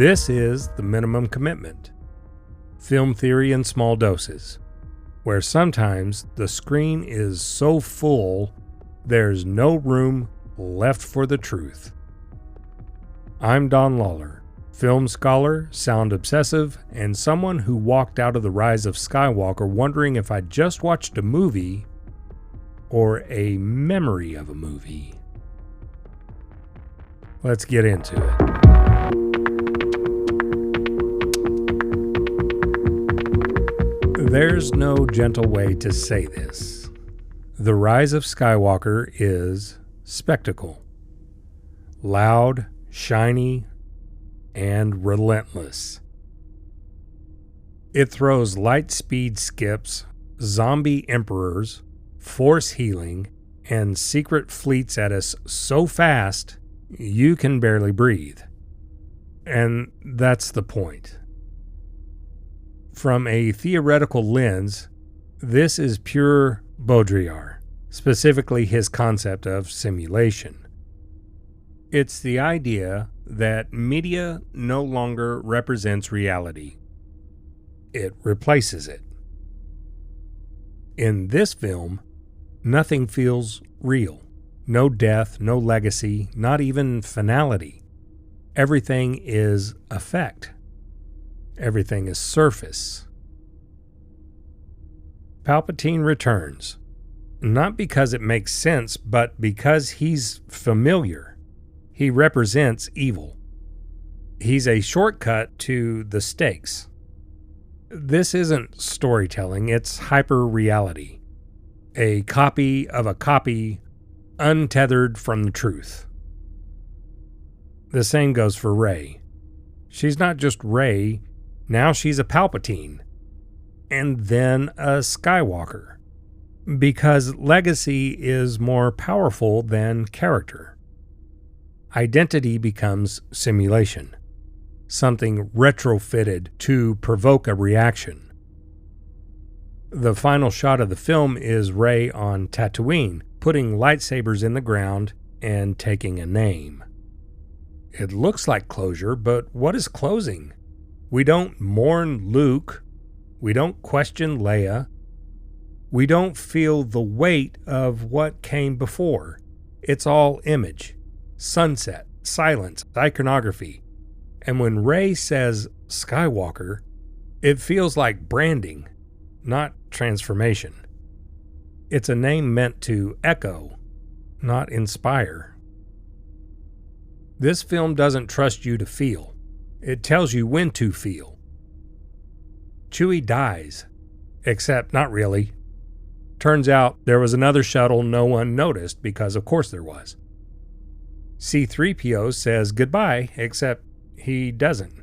This is The Minimum Commitment, film theory in small doses, where sometimes the screen is so full there's no room left for the truth. I'm Don Lawler, film scholar, sound obsessive, and someone who walked out of the Rise of Skywalker wondering if I'd just watched a movie or a memory of a movie. Let's get into it. There's no gentle way to say this. The Rise of Skywalker is spectacle. Loud, shiny, and relentless. It throws light speed skips, zombie emperors, force healing, and secret fleets at us so fast you can barely breathe. And that's the point. From a theoretical lens, this is pure Baudrillard, specifically his concept of simulation. It's the idea that media no longer represents reality. It replaces it. In this film, nothing feels real. No death, no legacy, not even finality. Everything is effect. Everything is surface. Palpatine returns, not because it makes sense, but because he's familiar. He represents evil. He's a shortcut to the stakes. This isn't storytelling, it's hyper-reality. A copy of a copy, untethered from the truth. The same goes for Rey. She's not just Rey, now she's a Palpatine, and then a Skywalker, because legacy is more powerful than character. Identity becomes simulation, something retrofitted to provoke a reaction. The final shot of the film is Rey on Tatooine, putting lightsabers in the ground and taking a name. It looks like closure, but what is closing? We don't mourn Luke. We don't question Leia. We don't feel the weight of what came before. It's all image, sunset, silence, iconography. And when Rey says Skywalker, it feels like branding, not transformation. It's a name meant to echo, not inspire. This film doesn't trust you to feel. It tells you when to feel. Chewie dies, except not really. Turns out there was another shuttle no one noticed because of course there was. C-3PO says goodbye, except he doesn't.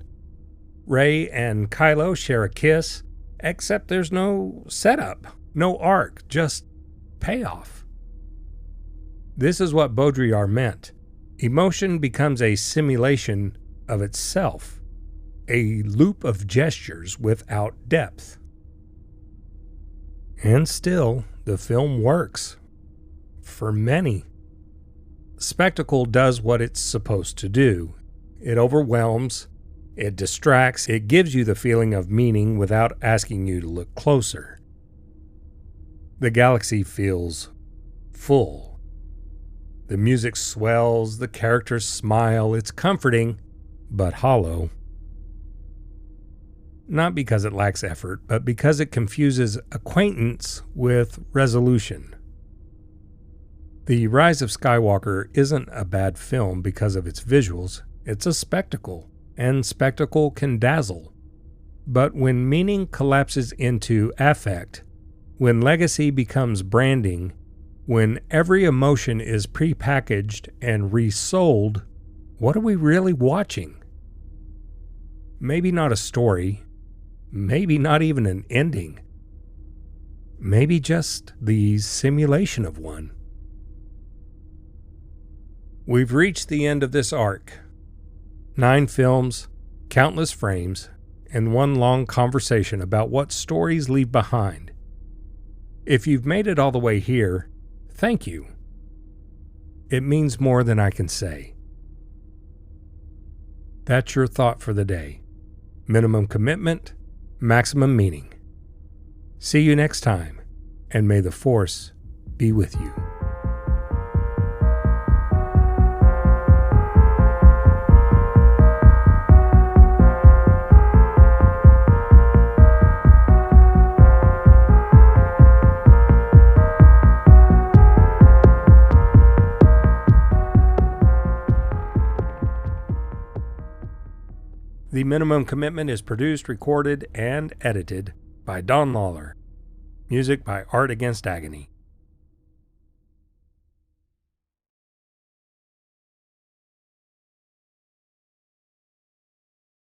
Rey and Kylo share a kiss, except there's no setup, no arc, just payoff. This is what Baudrillard meant. Emotion becomes a simulation of itself, a loop of gestures without depth. And still, the film works. For many. Spectacle does what it's supposed to do. It overwhelms, it distracts, it gives you the feeling of meaning without asking you to look closer. The galaxy feels full. The music swells, the characters smile, it's comforting, but hollow. Not because it lacks effort, but because it confuses acquaintance with resolution. The Rise of Skywalker isn't a bad film because of its visuals. It's a spectacle, and spectacle can dazzle. But when meaning collapses into affect, when legacy becomes branding, when every emotion is prepackaged and resold, what are we really watching? Maybe not a story, maybe not even an ending, maybe just the simulation of one. We've reached the end of this arc. 9 films, countless frames, and one long conversation about what stories leave behind. If you've made it all the way here, thank you. It means more than I can say. That's your thought for the day. Minimum commitment, maximum meaning. See you next time, and may the Force be with you. The Minimum Commitment is produced, recorded, and edited by Don Lawler. Music by Art Against Agony.